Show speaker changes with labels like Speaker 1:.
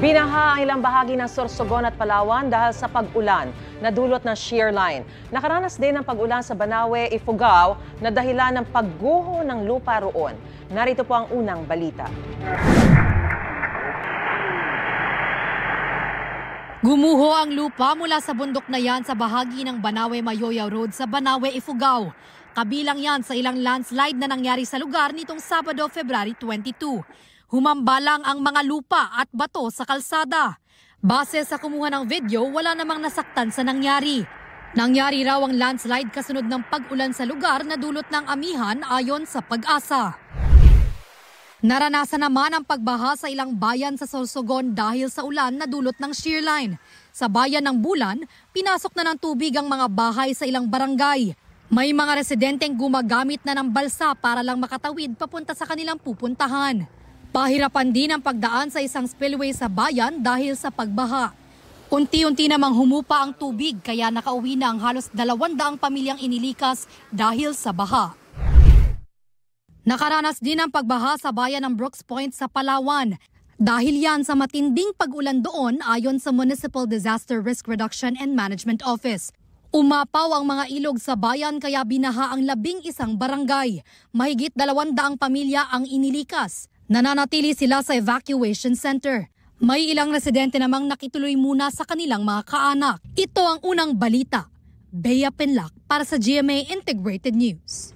Speaker 1: Binaha ang ilang bahagi ng Sorsogon at Palawan dahil sa pag-ulan na dulot ng shear line. Nakaranas din ng pag-ulan sa Banawe, Ifugao na dahilan ng pagguho ng lupa roon. Narito po ang unang balita.
Speaker 2: Gumuho ang lupa mula sa bundok na yan sa bahagi ng Banawe-Mayoyaw Road sa Banawe, Ifugao. Kabilang yan sa ilang landslide na nangyari sa lugar nitong Sabado, February 22. Humambalang ang mga lupa at bato sa kalsada. Base sa kumuha ng video, wala namang nasaktan sa nangyari. Nangyari raw ang landslide kasunod ng pag-ulan sa lugar na dulot ng amihan ayon sa Pag-asa. Naranasan naman ang pagbaha sa ilang bayan sa Sorsogon dahil sa ulan na dulot ng shear line. Sa bayan ng Bulan, pinasok na ng tubig ang mga bahay sa ilang barangay. May mga residenteng gumagamit na ng balsa para lang makatawid papunta sa kanilang pupuntahan. Pahirapan din ang pagdaan sa isang spillway sa bayan dahil sa pagbaha. Unti-unti namang humupa ang tubig kaya nakauwi na ang halos 200 pamilyang inilikas dahil sa baha. Nakaranas din ang pagbaha sa bayan ng Brooks Point sa Palawan. Dahil yan sa matinding pag-ulan doon ayon sa Municipal Disaster Risk Reduction and Management Office. Umapaw ang mga ilog sa bayan kaya binaha ang 11 barangay. Mahigit 200 pamilya ang inilikas. Nananatili sila sa evacuation center. May ilang residente namang nakituloy muna sa kanilang mga kaanak. Ito ang unang balita. Bea Penlac para sa GMA Integrated News.